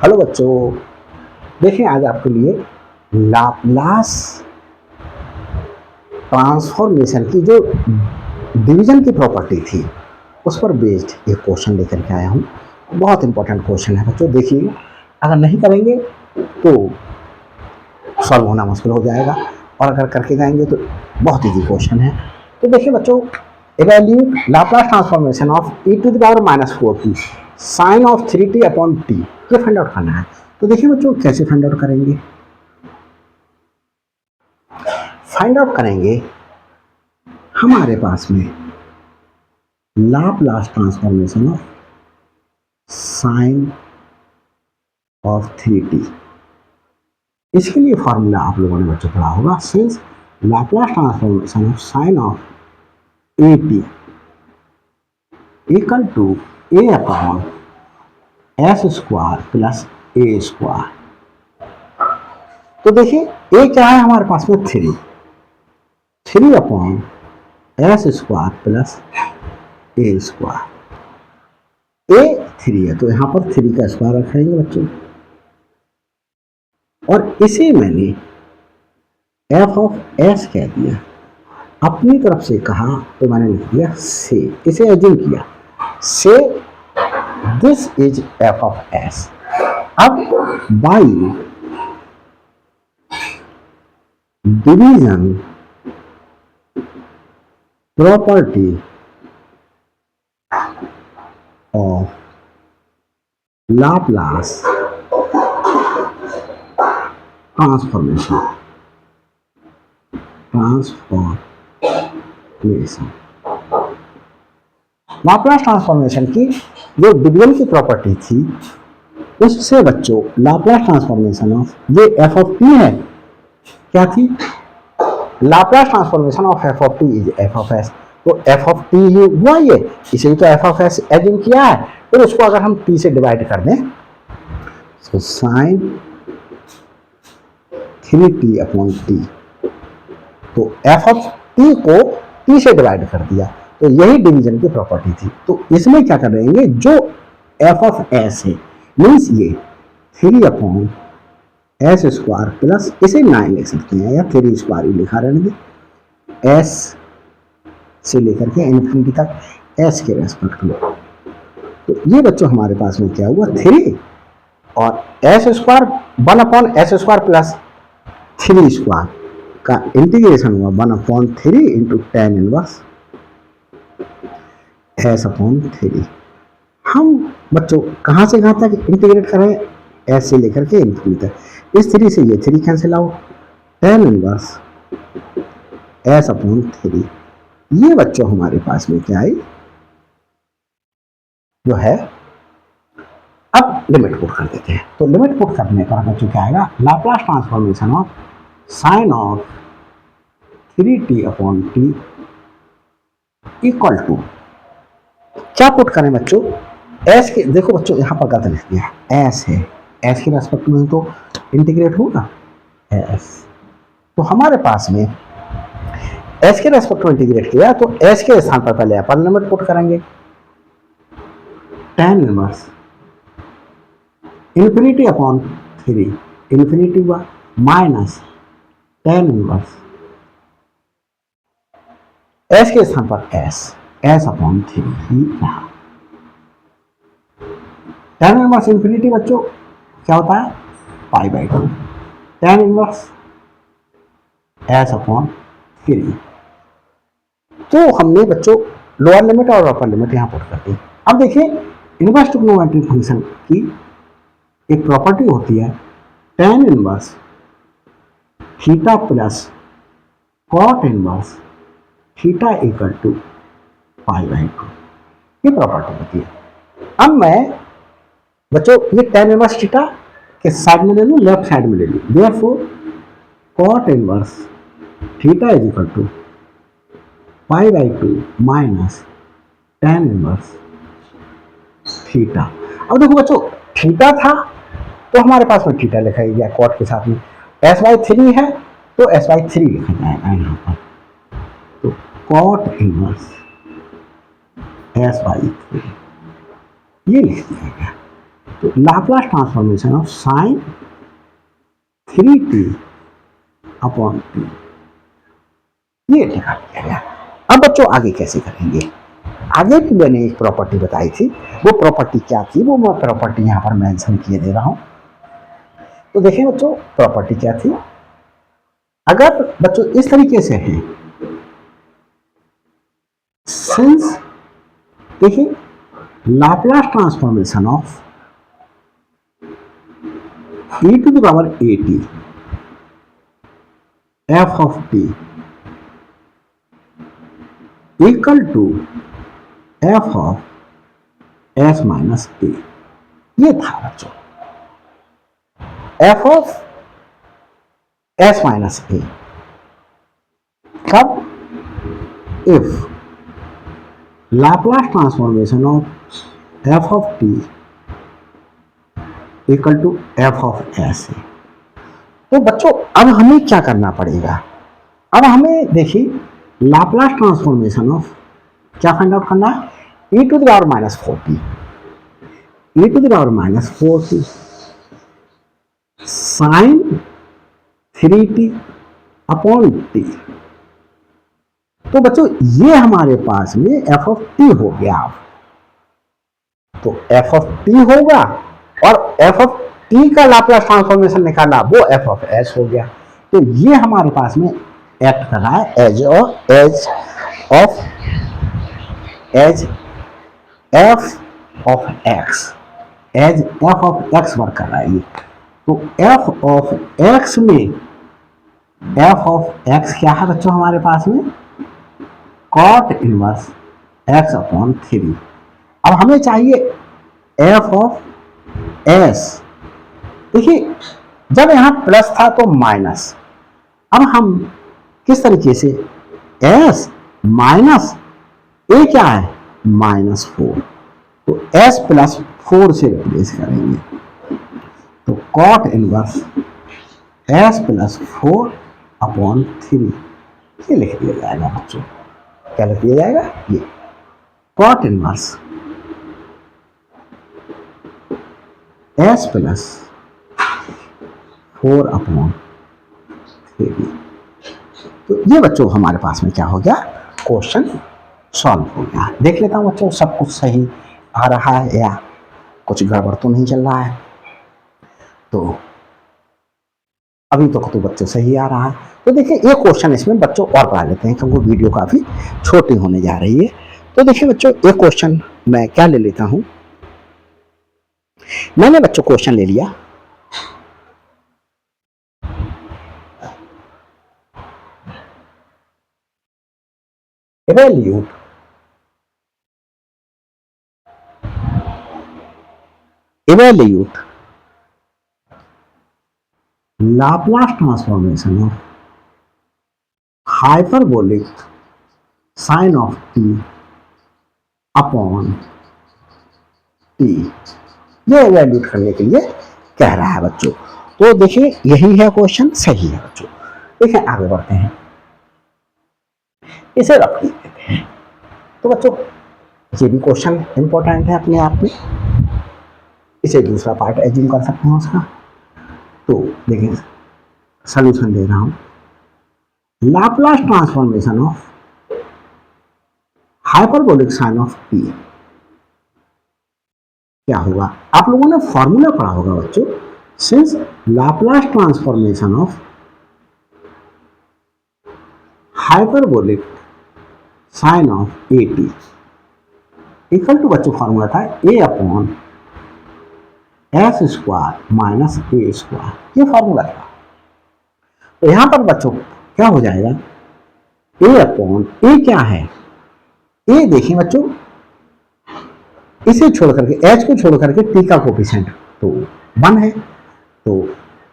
Hello बच्चों, देखें आज आपके लिए लाप्लास ट्रांसफॉर्मेशन की जो डिवीजन की प्रॉपर्टी थी उस पर बेस्ड एक क्वेश्चन लेकर के आया हूँ। बहुत इंपॉर्टेंट क्वेश्चन है बच्चों, देखिए अगर नहीं करेंगे तो सॉल्व होना मुश्किल हो जाएगा और अगर करके जाएंगे तो बहुत ईजी क्वेश्चन है। तो देखिए बच्चों, evaluate Laplace transformation of e to the power -4t sine of 3t upon t, ये फाइंड आउट करना है। तो देखिए बच्चों कैसे फाइंड आउट करेंगे, फाइंड आउट करेंगे हमारे पास में Laplace transformation of sine of 3t। इसके लिए फॉर्मूला आप लोगों ने बच्चों पढ़ा होगा, since Laplace transformation of sine of at equal to a upon s square plus a square. तो देखिए a क्या है हमारे पास में 3 upon s square plus a square. a 3 है तो यहां पर 3 का स्क्वायर रखेंगे बच्चों, और इसे मैंने f ऑफ s कह दिया, अपनी तरफ से कहा तो मैंने लिख दिया से, इसे एज्यूम किया से this is f of s। अब by division property of Laplace transformation Laplace transformation की जो डिवीजन की प्रॉपर्टी थी उससे बच्चों लाप्लास ट्रांसफॉर्मेशन ऑफ ये f ऑफ t है, क्या थी Laplace transformation of f of t is f of s। तो f ऑफ t ही हुआ ये, इसे ही तो f ऑफ s एज्यूम किया है। फिर उसको अगर हम t से डिवाइड कर दें तो साइन 3t अपॉन t, तो f ऑफ t को t से डिवाइड कर दिया, तो यही डिवीजन की प्रॉपर्टी थी। तो इसमें क्या करेंगे, जो f ऑफ s है मीन्स ये 3 अपॉन s स्क्वायर प्लस, इसे 9 लिख सकते हैं या 3 स्क्वायर लिखा रहने दे, s से लेकर के इन्फिनिटी तक s के रेस्पेक्ट में। तो ये बच्चों हमारे पास में क्या हुआ 3 और s square 1 upon s square plus 3 square का इंटीग्रेशन हुआ 1 upon 3 into tan inverse s upon 3। हम बच्चों कहाँ से कहाँ तक इंटीग्रेट करें, s से लेकर के इन्फिनिटी तक। इस 3 से ये 3 cancel out, tan inverse s upon 3। ये बच्चों हमारे पास में क्या आई जो है, अब लिमिट पुट कर देते हैं। तो लिमिट पुट करने पर बच्चों क्या आएगा, Laplace transformation of sine of 3t upon t equal to, क्या पुट करें बच्चों, s के, देखो बच्चों यहाँ पर गलत लिख दिया, s है, s के रेस्पेक्ट में तो इंटीग्रेट होगा s, तो हमारे पास में s के रेस्पेक्ट में इंटीग्रेट किया तो s के स्थान पर पहले अपर लिमिट पुट करेंगे, tan inverse infinity upon 3, infinity हुआ माइनस टेन इनवर्स s के स्थान पर s अपॉन 3 ही रहा। टेन इनवर्स इन्फिनिटी बच्चों क्या होता है पाई by 2, tan inverse s upon 3। तो हमने बच्चों लोअर लिमिट और अपर लिमिट यहां पुट कर दी। अब देखिए इनवर्स ट्रिग्नोमेट्रिक फंक्शन की एक प्रॉपर्टी होती है tan inverse theta plus cot inverse theta equal to pi by 2, ये प्रॉपर्टी होती है। अब मैं बच्चों ये टेन इनवर्स थीटा के साइड में ले लूं, लेफ्ट साइड में ले लूं, therefore cot inverse theta is equal to pi by 2 minus tan inverse theta. अब देखो बच्चों थीटा था तो हमारे पास में थीटा लिखा गया कॉट के साथ में, s बाई 3 है तो s बाई 3 लिखा जाएगा यहाँ पर, तो कॉट इनवर्स s बाई 3 ये लिख दिया गया। Laplace transformation of sign 3t upon T, ये निकाल लिया गया। अब बच्चों आगे कैसे करेंगे? आगे की मैंने एक प्रॉपर्टी बताई थी, वो प्रॉपर्टी क्या थी, वो मैं प्रॉपर्टी यहां पर मेंशन किए दे रहा हूं। तो देखिए बच्चों प्रॉपर्टी क्या थी। अगर बच्चों इस तरीके से है, सिंस देखिए Laplace transformation of e to the power at f of t equal to f of s minus a, ये था बच्चों f of s minus a। कब? if Laplace transformation of f of t equal to f of s। तो बच्चों अब हमें क्या करना पड़ेगा? अब हमें देखिए लाप्लास ट्रांसफॉर्मेशन ऑफ क्या फाइंड आउट करना है, e to the power minus 4t, e to the power minus 4t sine 3t upon t। तो बच्चों ये हमारे पास में f ऑफ t हो गया। तो f ऑफ t होगा और f ऑफ t का लाप्लास ट्रांसफॉर्मेशन निकाला, वो f ऑफ s हो गया। तो ये हमारे पास में एक्ट कर रहा है as f of x, as f of x work कर रहा है ये। तो f ऑफ x में f ऑफ x क्या है बच्चों हमारे पास में, कॉट इनवर्स x अपॉन 3। अब हमें चाहिए f ऑफ s। देखिए जब यहां प्लस था तो माइनस, अब हम किस तरीके से s माइनस a क्या है -4, तो s प्लस 4 से रिप्लेस करेंगे। तो cot inverse s plus 4 upon 3 ये लिख दिया जाएगा बच्चों। क्या लिख दिया जाएगा? ये cot inverse s plus 4 upon 3। तो ये बच्चों हमारे पास में क्या हो गया, क्वेश्चन सॉल्व हो गया। देख लेता हूं बच्चों सब कुछ सही आ रहा है या कुछ गड़बड़ तो नहीं चल रहा है। तो अभी तो बच्चों सही आ रहा है। तो देखिए एक क्वेश्चन इसमें बच्चों और पढ़ा लेते हैं क्योंकि वीडियो काफी छोटी होने जा रही है। तो देखिए बच्चों एक क्वेश्चन मैं क्या ले लेता हूं, मैंने बच्चों क्वेश्चन ले लिया, evaluate Laplace transformation of hyperbolic sine of t upon t, ये evaluate करने के लिए कह रहा है बच्चों। तो देखिए यही है क्वेश्चन, सही है बच्चों। देखिए आगे बढ़ते हैं, इसे रख लेते हैं। तो बच्चों ये भी क्वेश्चन इंपॉर्टेंट है अपने आप में, इसे दूसरा पार्ट एज्यूम कर सकते हैं उसका। तो देखिए सॉल्यूशन दे रहा हूं, Laplace transformation of hyperbolic sine of T क्या होगा, आप लोगों ने फॉर्मूला पढ़ा होगा बच्चों, since Laplace transformation of hyperbolic sine of A T equal to बच्चों फॉर्मूला था A upon S square minus A square, ये फॉर्मूला था। तो यहां पर बच्चों क्या हो जाएगा, ए अपॉन ए क्या है, ए देखिए बच्चों इसे छोड़ करके एच को छोड़ करके टी का कोफिशिएंट तो 1 है, तो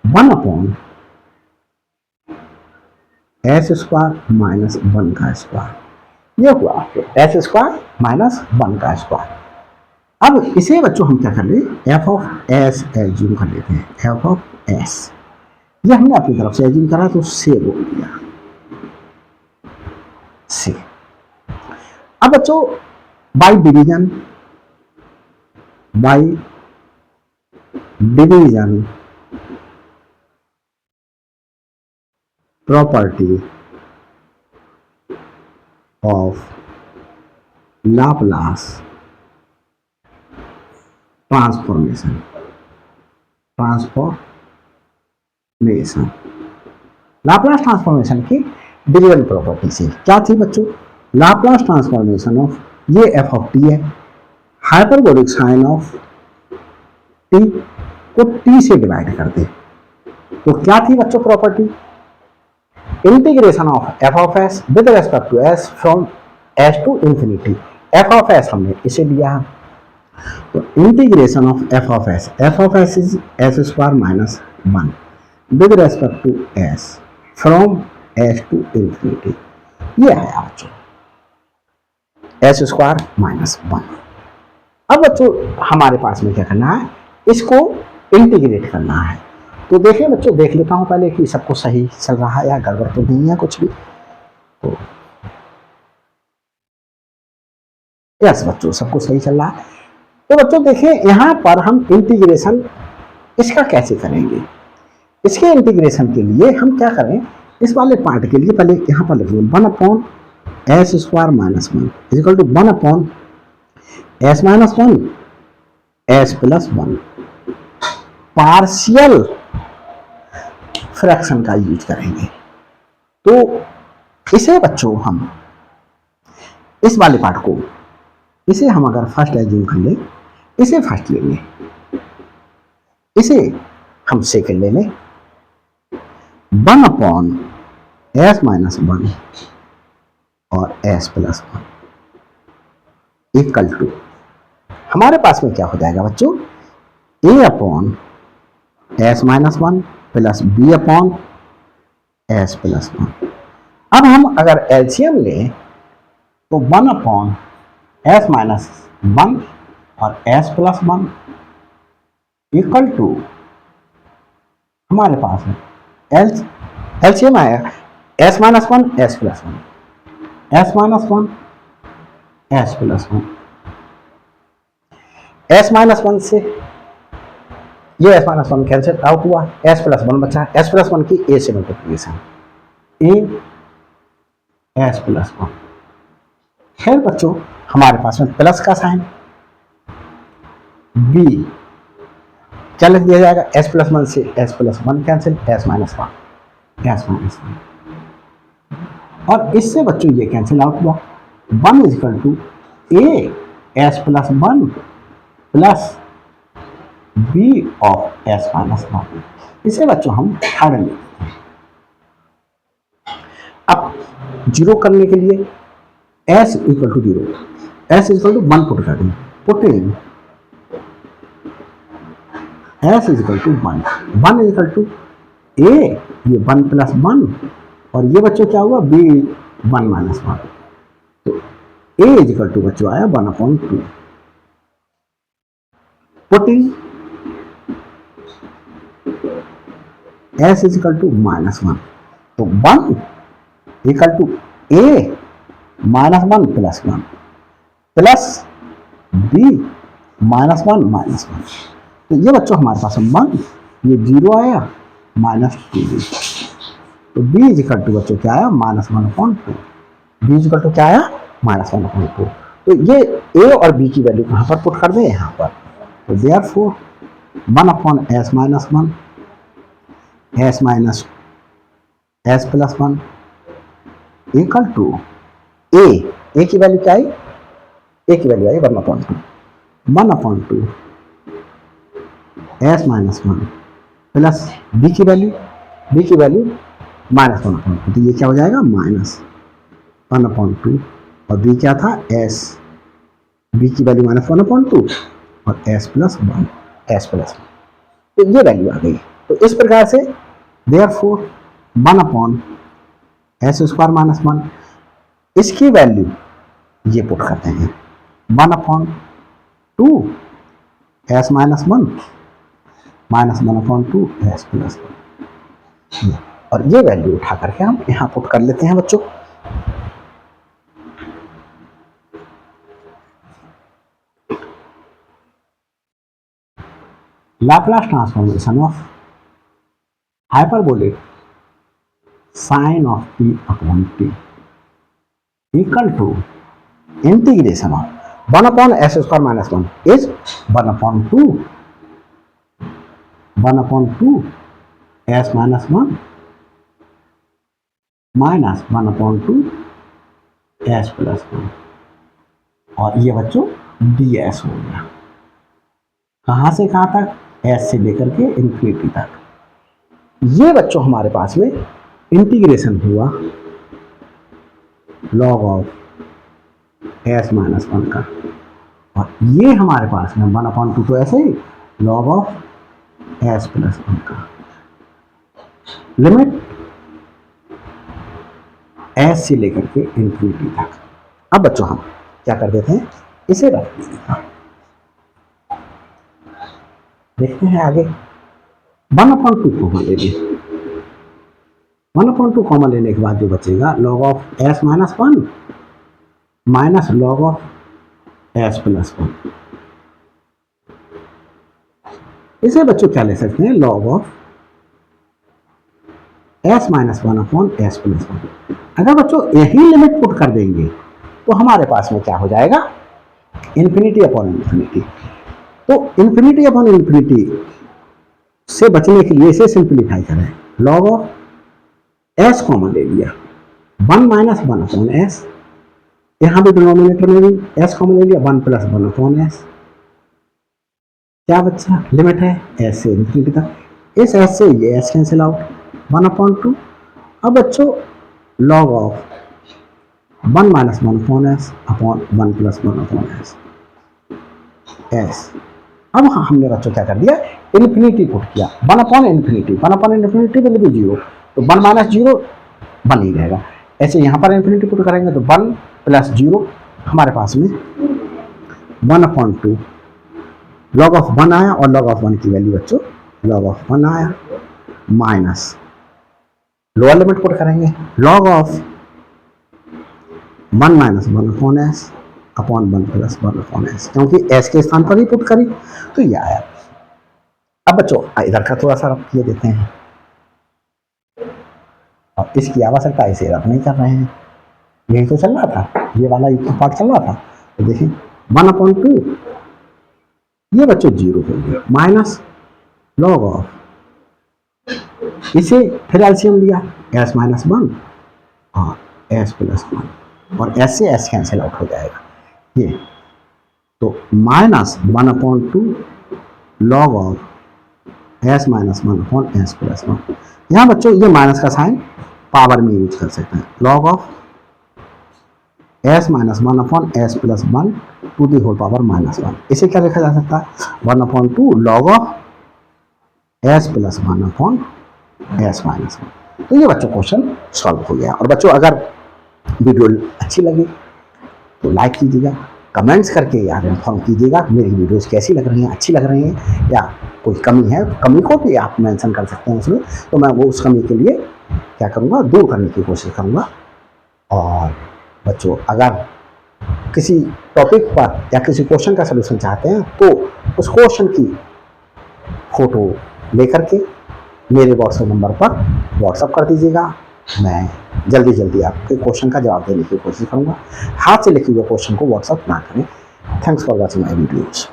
1 अपॉन एस स्क्वायर माइनस 1 का स्क्वायर, ये हुआ एस स्क्वायर माइनस 1 का स्क्वायर। अब इसे बच्चों हम क्या कर ले, एफ ऑफ एस एज्यूम कर लेते हैं, एफ ऑफ एस ये हमने अपनी तरफ से एज्यूम करा तो से बोल दिया से। अब बच्चों by division by division property of Laplace transformation Laplace transformation की डिवीजन प्रॉपर्टी से क्या थी बच्चों? लाप्लास ट्रांसफॉर्मेशन ऑफ ये एफ ऑफ टी है, हाइपरबोलिक साइन ऑफ टी को टी से डिवाइड कर दे। तो क्या थी बच्चों property? Integration of F of S with respect to S from S to infinity. F of S हमने इसे लिया, तो integration of F of S is S square minus 1 with respect to S from S to infinity. ये आया बच्चों S square minus 1। अब बच्चों हमारे पास में क्या करना है, इसको इंटीग्रेट करना है। तो देखिए बच्चों, देख लेता हूं पहले कि सबको सही चल रहा है या गड़बड़ तो नहीं है कुछ भी। तो यस बच्चों, सबको सही चल रहा है। तो बच्चों देखिए यहां पर हम इंटीग्रेशन इसका कैसे करेंगे। इसके इंटीग्रेशन के लिए हम क्या करें, इस वाले पार्ट के लिए पहले यहां पर लिख लो 1 upon S square minus 1 equal to 1 upon S minus 1 S plus 1। Partial fraction का यूज करेंगे। तो इसे बच्चों हम इस वाले पार्ट को, इसे हम अगर फर्स्ट एज्यूम कर ले, इसे फर्स्ट ले लें, इसे हम सेकंड ले लें। 1 अपॉन एस माइनस 1 और एस प्लस 1 इक्वल टू हमारे पास में क्या हो जाएगा बच्चों, A upon S minus 1 plus B upon S plus 1। अब हम अगर एलसीएम लें तो 1 अपॉन एस माइनस 1 और एस प्लस 1 इक्वल टू हमारे पास में एलसीएम आएगा S minus 1 S plus 1 S minus 1 S plus 1। S minus 1 से ये एस माइनस 1 कैंसिल आउट हुआ, एस प्लस 1 बचा। एस प्लस 1 की ए से मल्टीप्लिकेशन ए एस प्लस 1। फिर बच्चों हमारे पास में प्लस का साइन बी क्या लिख दिया जाएगा, एस प्लस 1 से S plus 1 cancel, S minus 1 S minus 1। और इससे बच्चों ये कैंसिल आउट हुआ, 1 is equal to A S plus 1 plus B of S minus 1। इसे बच्चों हम थर्ड में, अब जीरो करने के लिए S equal to 0, S equal to 1 put कर दें, putting S is equal to 1, 1 is equal to A, ये 1 प्लस 1 और ये बच्चों क्या हुआ बी 1 माइनस 1। तो ए इज इक्वल टू बच्चों आया 1/2 putting S is equal to -1। तो 1 equal to A -1 plus 1 plus B -1 minus 1। तो ये बच्चों हमारे पास 1, ये 0 आया -2। तो b इज इक्वल टू बच्चों क्या आया -1/2। b इज इक्वल टू क्या आया -1/2। तो ये a और b की वैल्यू कहाँ पर पुट कर दें, यहाँ पर। तो therefore 1 upon S minus 1 S minus S plus 1 equal to A की वैल्यू क्या आई, ए की वैल्यू आई 1/2 एस माइनस 1 प्लस बी की वैल्यू -1/2। तो ये क्या हो जाएगा -1/2 और बी क्या था एस, बी की वैल्यू -1/2 और एस प्लस 1 तो ये वैल्यू आ गई। तो इस प्रकार से therefore 1 upon S square minus 1 इसकी वैल्यू ये पुट करते हैं 1/2 एस माइनस 1 -1/2 एस प्लस 1। और ये वैल्यू उठा करके हम यहाँ पुट कर लेते हैं बच्चों। Laplace transformation of hyperbolic sine of P upon T equal to integration of 1 upon S square minus 1 is 1 upon 2 S minus 1 minus 1 upon 2 S plus 1 और ये बच्चों डी एस हो गया। कहाँ से कहाँ तक? एस से लेकर के इन्फिनिटी तक। ये बच्चों हमारे पास में इंटीग्रेशन हुआ लॉग ऑफ एस माइनस 1 का, और ये हमारे पास में 1 अपॉन 2 तो ऐसे ही लॉग ऑफ एस प्लस 1 का। लिमिट एस से लेकर के इन्फिनिटी तक। अब बच्चों हम क्या कर देते हैं, इसे रख देते हैं। देखते हैं आगे 1 अपॉन 2 कॉमन ले लीजिए। 1 अपॉन 2 कॉमन लेने के बाद जो बचेगा log of S minus 1 minus log of S plus 1। इसे बच्चों क्या ले सकते हैं, log of S minus 1 upon S plus 1। अगर बच्चों यही लिमिट पुट कर देंगे तो हमारे पास में क्या हो जाएगा, इन्फिनिटी अपॉन इन्फिनिटी। तो इन्फिनिटी अपॉन इन्फिनिटी से बचने के लिए इसे सिंप्लीफाई करें। लॉग ऑफ एस कॉमन ले लिया, 1 माइनस 1 अपॉन एस, यहां भी डिनोमिनेटर में भी एस कॉमन ले लिया, 1 प्लस 1 अपॉन एस। क्या बच्चा, लिमिट है एस से इन्फिनिटी तक। इस एस से ये एस कैंसिल आउट, 1 अपॉन 2। अब बच्चों log of 1 minus 1 upon S upon 1 plus 1 upon S S. अब हमने बच्चों क्या कर दिया, इन्फिनिटी पुट किया, 1 upon infinity, 1 upon infinity will be 0, तो 1 माइनस 0 1 ही रहेगा। ऐसे यहाँ पर इन्फिनिटी पुट करेंगे तो 1 प्लस 0 हमारे पास में 1 अपॉन 2 लॉग ऑफ 1 आया, और लॉग ऑफ 1 की वैल्यू बच्चों लॉग ऑफ 1 आया, माइनस लोअर लिमिट पुट करेंगे log of 1 minus 1 upon S upon 1 plus 1 upon S, क्योंकि एस के स्थान पर ही पुट करी तो ये आया। अब बच्चों इधर का थोड़ा सा रफ किए देते हैं, और इसकी आवश्यकता इसे रफ नहीं कर रहे हैं, यही तो चल रहा था, ये वाला पार्ट चल रहा था। तो देखिए 1 अपॉन 2 ये बच्चों 0 हो गया, माइनस लॉग ऑफ, इसे फिर एलसीएम लिया एस माइनस 1 और एस प्लस 1, और एस से एस कैंसिल आउट हो जाएगा ये, तो minus 1 upon 2 log of S minus 1 upon S plus 1। यहाँ बच्चों ये माइनस का साइन पावर में यूज कर सकते हैं, log of S minus 1 upon S plus 1 to the whole power minus 1। इसे क्या लिखा जा सकता है, 1 upon 2 log of S plus 1 upon S minus 1। तो ये बच्चों क्वेश्चन सॉल्व हो गया। और बच्चों अगर वीडियो अच्छी लगी तो लाइक कीजिएगा, कमेंट्स करके यार इन्फॉर्म कीजिएगा मेरी वीडियोस कैसी लग रही हैं, अच्छी लग रही हैं, या कोई कमी है, कमी को भी आप मेंशन कर सकते हैं उसमें, तो मैं वो उस कमी के लिए क्या करूँगा, दूर करने की कोशिश करूँगा। और बच्चों अगर किसी टॉपिक पर या किसी क्वेश्चन का सलूशन चाहते हैं तो उस क्वेश्चन की फ़ोटो लेकर के मेरे व्हाट्सएप नंबर पर व्हाट्सएप कर दीजिएगा, मैं जल्दी आपके क्वेश्चन का जवाब देने की कोशिश करूँगा। हाथ से लिखे हुए क्वेश्चन को व्हाट्सएप ना करें। Thanks for watching my videos.